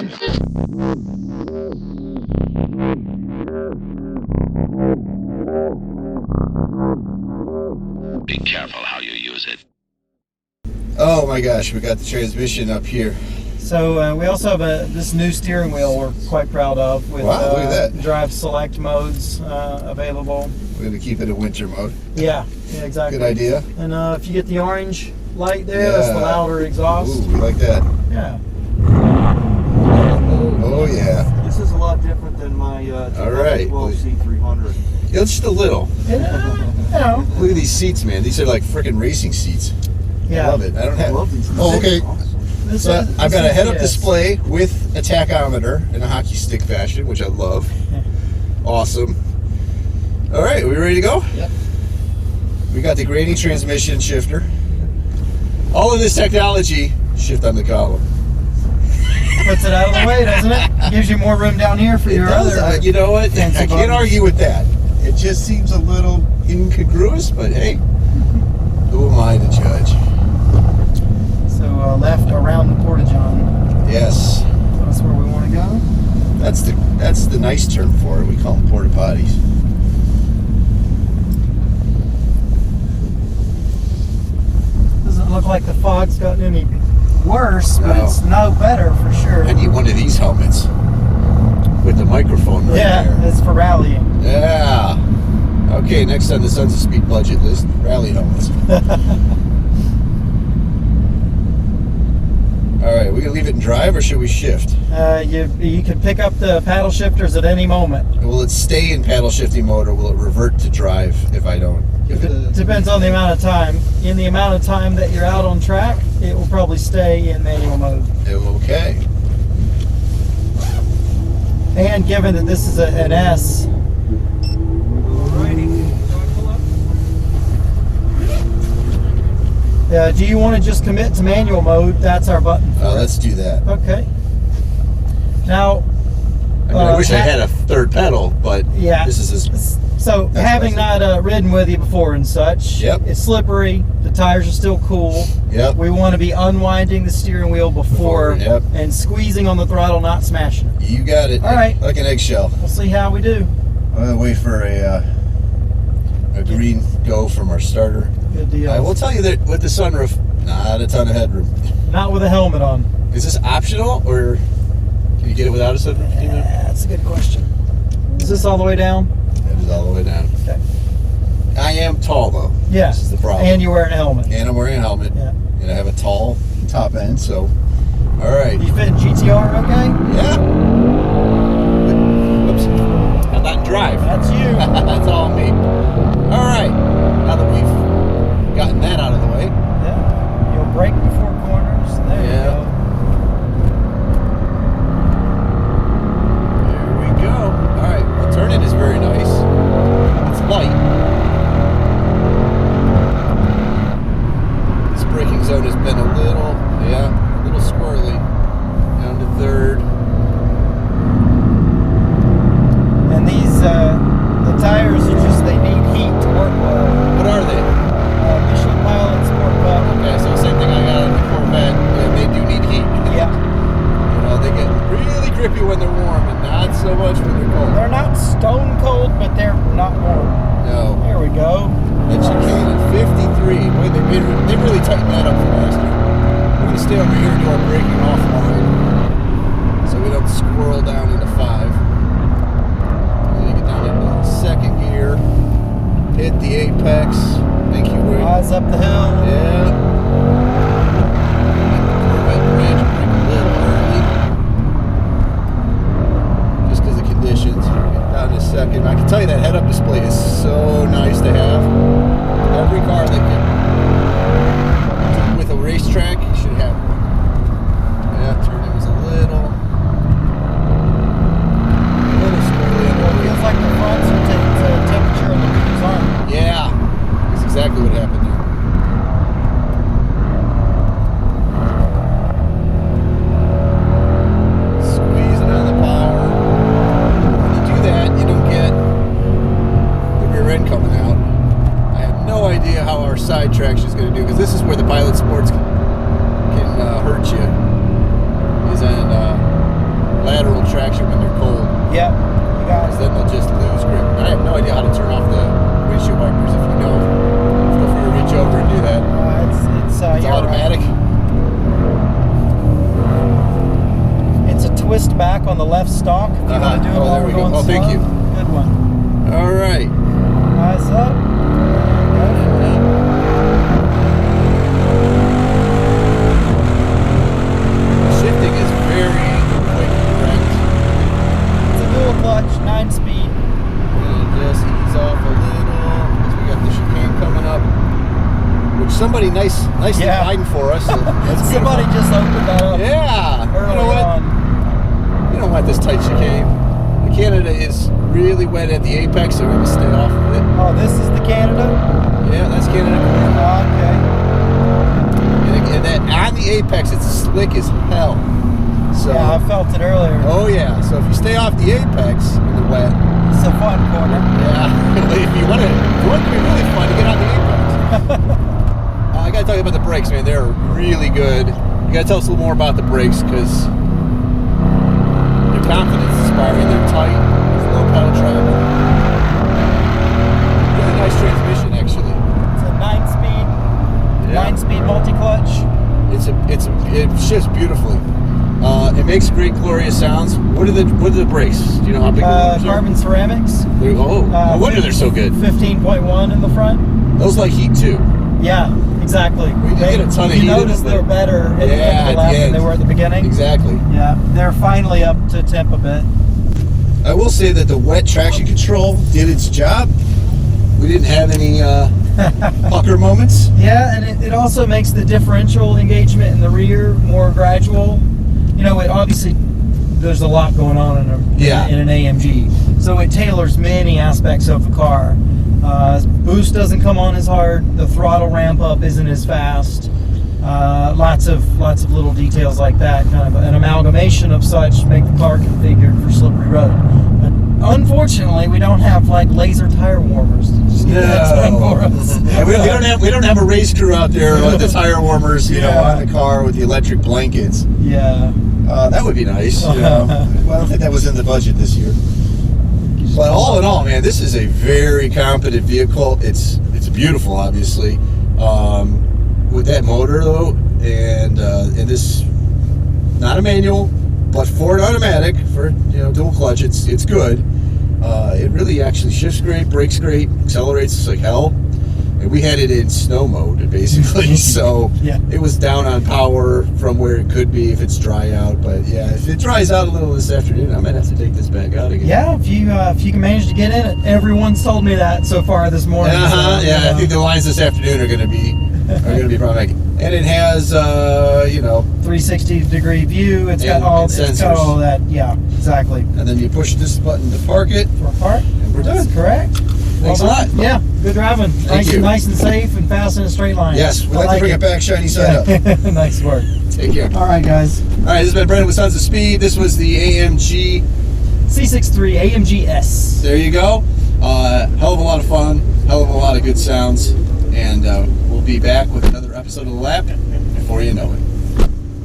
Be careful how you use it. Oh my gosh, we got the transmission up here. So we also have this new steering wheel we're quite proud of with wow, look at that. drive select modes available. We're going to keep it in winter mode. Yeah, exactly. Good idea. And if you get the orange light there, that's the louder exhaust. Ooh, we like that. Yeah. Oh yeah. This is a lot different than my 2012 C300. Yeah, just a little. Yeah. Look at these seats, man. These are like freaking racing seats. Yeah. I love it. I don't have. I love these. Oh, okay. So I've got a head-up yes. display with a tachometer in a hockey stick fashion, which I love. Awesome. All right, are we ready to go? Yep. We got the grading transmission shifter. All of this technology, shift on the column. Puts it out of the way, doesn't it? Gives you more room down here for your other. You know what? fancy I can't buttons. argue with that. It just seems a little incongruous, but hey, who am I to judge? So left around the porta-john. Yes. So that's where we want to go. That's the nice term for it. We call them porta potties. Doesn't look like the fog's gotten any worse, but No. it's no better for sure. I need one of these helmets with the microphone right Yeah, there. it's for rallying. Yeah. Okay, next on the Sons of Speed budget list, rally helmets. All right, we gonna leave it in drive or should we shift? You can pick up the paddle shifters at any moment. Will it stay in paddle shifting mode or will it revert to drive if I don't? It depends on the amount of time. In the amount of time that you're out on track, it will probably stay in manual mode. Okay. And given that this is an S, do you want to just commit to manual mode? That's our button. Let's do that. Okay. Now, I mean, I wish I had a third pedal, but yeah. this is So That's having nice. not ridden with you before and such, Yep. it's slippery. The tires are still cool. Yep. We want to be unwinding the steering wheel before Yep. and squeezing on the throttle, not smashing it. You got it. All right. Like an eggshell. We'll see how we do. I'm gonna wait for a green go from our starter. Good deal. I will tell you that with the sunroof, not a ton of headroom. Not with a helmet on. Is this optional or can you get it without a sunroof? That's a good question. Is this all the way down? That is all the way down. Okay. I am tall though. Yeah. This is the problem. And you're wearing a helmet. And I'm wearing a helmet. Yeah. And I have a tall top end, so all right. You fit in GTR okay? Yeah. Whoops. How'd that drive? That's you. That's all me. All right. Now that we've gotten that out of the way. Yeah. You'll brake before corners. There Yeah. you go. There we go. All right. Well, turning is very nice. It's light. This braking zone has been a little squirrely. Down to third. And these, the tires are just, they need heat to work well. What are they? Michelin Pilot Sport Cup. Okay, so same thing I got on the Corvette. They do need heat. Yeah. You know, they get really grippy when they're warm and not so much when they're cold. They're not stone cold, but they're not warm. No. There we go. That chicane at 53. Boy, they really tightened that up from last year. We're going to stay over here and do our braking offline so we don't squirrel down into 5. And then you get down into second gear, hit the apex. Thank you, Ray. Eyes up the hill. Yeah. Hit the Corvette bridge, brake a little early. Just because of conditions. Get down to second. I can tell you that head-up display is so nice to have. Every car that can, with a racetrack, should have one. Yeah, turning was a little squirrely. It feels like the fronts are taking the temperature of the wheels on. Yeah, that's exactly what happened there. twist back on the left stalk if you want to do it while we're going slow. Thank you. Good one. All right. Eyes up. Shifting is very quick and direct. It's a dual clutch, 9-speed. And just ease off a little because we got the chicane coming up, which somebody nicely widened for us. So that's somebody just opened that up. Yeah. Early You know what? on. You don't want this tight chicane. The Canada is really wet at the apex, so we're going to stay off of it. Oh, this is the Canada? Yeah, that's Canada. Okay. And that on the apex, it's slick as hell. So, Yeah, I felt it earlier. oh yeah. So if you stay off the apex in the wet, It's a fun corner. yeah. If you want it to be really fun to get on the apex. I got to tell you about the brakes, man. They're really good. You got to tell us a little more about the brakes because they're confidence inspiring. They're tight. There's low pedal travel. Really nice transmission, actually. It's a 9-speed. Yeah. 9-speed multi-clutch. It shifts beautifully. It makes great, glorious sounds. What are the brakes? Do you know how big the motors are? Carbon ceramics. No wonder they're so good. 15.1 in the front. Those like heat too. Yeah, exactly. We did get a ton of heat You in notice them, they're but- better at the Yeah, end of at the lap the than end. they were at the beginning. Exactly. Yeah, they're finally up to temp a bit. I will say that the wet traction control did its job. We didn't have any pucker moments. Yeah, and it also makes the differential engagement in the rear more gradual. You know, it obviously there's a lot going on in an AMG, so it tailors many aspects of the car. Boost doesn't come on as hard. The throttle ramp up isn't as fast. Lots of little details like that. Kind of an amalgamation of such make the car configured for slippery road. But unfortunately, we don't have like laser tire warmers to just do that time for us. Yeah, we don't have a race crew out there with the tire warmers, you know, on the car with the electric blankets. Yeah. That would be nice. You know. Well, I don't think that was in the budget this year. But all in all, man, this is a very competent vehicle. It's beautiful, obviously. With that motor though, and this, not a manual, but Ford automatic for dual clutch, it's good. It really actually shifts great, brakes great, accelerates like hell. And we had it in snow mode basically, so Yeah. it was down on power from where it could be if it's dry out. But yeah, if it dries out a little this afternoon, I might have to take this back out again. Yeah, if you can manage to get in it, everyone's told me that so far this morning. I think the lines this afternoon are going to be problematic. And it has 360-degree view. It's got And all sensors. that. Yeah, exactly. And then you push this button to park it. For a park. And we're done. That's correct. Thanks a lot. Yeah, good driving. Thank you. Nice and safe and fast in a straight line. Yes, we'd like to bring it back shiny side up. Nice work. Take care. All right, guys. All right, this has been Brendan with Sons of Speed. This was the AMG C63 AMG S. There you go. Hell of a lot of fun, hell of a lot of good sounds, and we'll be back with another episode of The Lap before you know it.